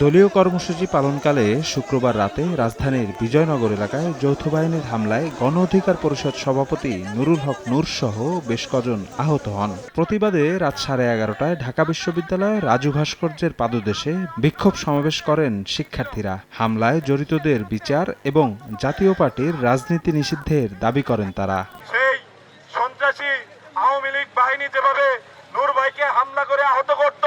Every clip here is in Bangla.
দলীয় কর্মসূচি পালনকালে শুক্রবার রাতে রাজধানীর বিজয়নগর এলাকায় যৌথ বাহিনীর হামলায় গণ অধিকার পরিষদ সভাপতি নুরুল হক নূর সহ বেশ কজন আহত হন। প্রতিবাদে রাত 11:30টায় ঢাকা বিশ্ববিদ্যালয়ের রাজু ভাস্কর্যের পাদদেশে বিক্ষোভ সমাবেশ করেন শিক্ষার্থীরা। হামলায় জড়িতদের বিচার এবং জাতীয় পার্টির রাজনীতি নিষিদ্ধের দাবি করেন তারা। সেই সন্ত্রাসী আওয়ামী লীগ বাহিনী যেভাবে নূর ভাইকে হামলা করে আহত করত,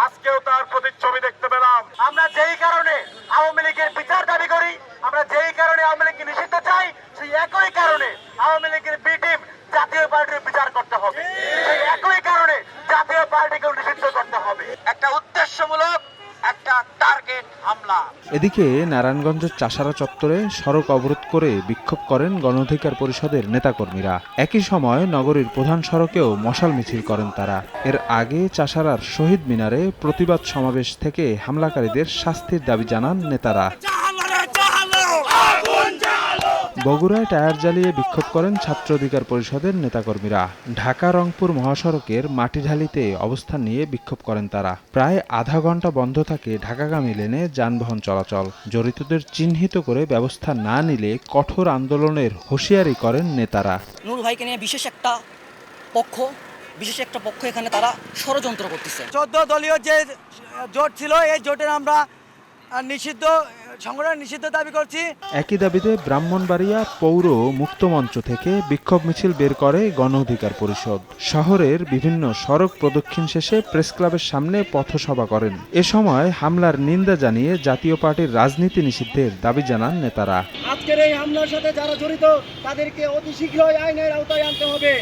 আজকেও তার প্রতিচ্ছবি দেখতে পেলাম। আমরা যেই কারণে আওয়ামী লীগের বিচার দাবি করি, আমরা যেই কারণে আওয়ামী লীগকে নিষিদ্ধ চাই, সেই একই কারণে আওয়ামী লীগের বি টিম জাতীয় পার্টির বিচার করতে হবে। সেই একই কারণে জাতীয় পার্টিকেও নিষিদ্ধ করতে হবে। একটা উদ্দেশ্যমূলক একটা টার্গেট হামলা। এদিকে নারায়ণগঞ্জের চাষারা চত্বরে সড়ক অবরোধ করে বিক্ষোভ করেন গণ অধিকার পরিষদের নেতাকর্মীরা। একই সময় নগরীর প্রধান সড়কেও মশাল মিছিল করেন তারা। এর আগে চাষারার শহীদ মিনারে প্রতিবাদ সমাবেশ থেকে হামলাকারীদের শাস্তির দাবি জানান নেতারা। বগুড়ায় টায়ার জ্বালিয়ে বিক্ষোভ করেন ছাত্র অধিকার পরিষদের নেতাকর্মীরা। ঢাকা রংপুর মহাসড়কের মাটিঢালিতে অবস্থান নিয়ে বিক্ষোভ করেন তারা। প্রায় আধা ঘন্টা বন্ধ থাকে ঢাকাগামী লেনে যানবাহন চলাচল। জড়িতদের চিহ্নিত করে ব্যবস্থা না নিলে কঠোর আন্দোলনের হুঁশিয়ারি করেন নেতারা। নূর ভাইকে নিয়ে বিশেষ একটা পক্ষ এখানে তারা ষড়যন্ত্র করতেছে। 14 দলীয় যে জোট ছিল, এই জোটের আমরা সংগঠন নিষিদ্ধ দাবি করছি। একই দাবিতে ব্রাহ্মণবাড়িয়া পৌর মুক্ত মঞ্চ থেকে বিক্ষোভ মিছিল বের করে গণ অধিকার পরিষদ। শহরের বিভিন্ন সড়ক প্রদক্ষিণ শেষে প্রেস ক্লাবের সামনে পথসভা করেন। এ সময় হামলার নিন্দা জানিয়ে জাতীয় পার্টির রাজনীতি নিষিদ্ধের দাবি জানান নেতারা। আজকের এই হামলার সাথে যারা জড়িত তাদেরকে অতি শীঘ্রই আইনের আওতায় আনতে হবে।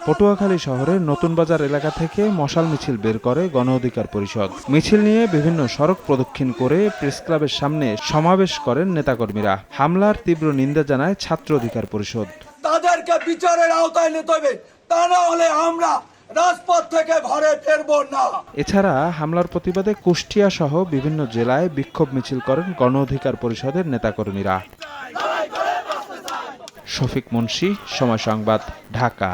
পটুয়াখালী শহরের নতুন বাজার এলাকা থেকে মশাল মিছিল বের করে গণ অধিকার পরিষদ। মিছিল নিয়ে বিভিন্ন সড়ক প্রদক্ষিণ করে প্রেস ক্লাবের সামনে সমাবেশ করেন নেতাকর্মীরা। হামলার তীব্র নিন্দা জানায় ছাত্র অধিকার পরিষদ। তাদেরকে বিচারের আওতায় নিতে হবে, তা না হলে আমরা রাজপথ থেকে ঘরে ফিরবো না। এছাড়া হামলার প্রতিবাদে কুষ্টিয়া সহ বিভিন্ন জেলায় বিক্ষোভ মিছিল করেন গণ অধিকার পরিষদের নেতাকর্মীরা। শফিক মুন্সি, সময় সংবাদ, ঢাকা।